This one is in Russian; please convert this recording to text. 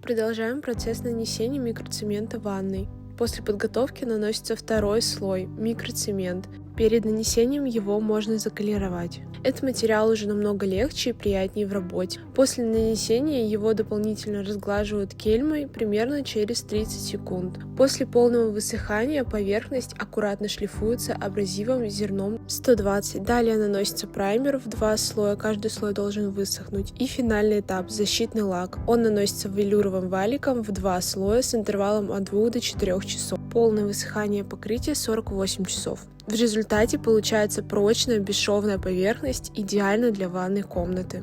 Продолжаем процесс нанесения микроцемента ванной. После подготовки наносится второй слой – микроцемент. Перед нанесением его можно заколеровать. Этот материал уже намного легче и приятнее в работе. После нанесения его дополнительно разглаживают кельмой примерно через 30 секунд. После полного высыхания поверхность аккуратно шлифуется абразивом зерном 120. Далее наносится праймер в 2 слоя, каждый слой должен высохнуть. И финальный этап – защитный лак. Он наносится велюровым валиком в 2 слоя с интервалом от 2 до 4 часов. Полное высыхание покрытия 48 часов. В результате получается прочная бесшовная поверхность, идеально для ванной комнаты.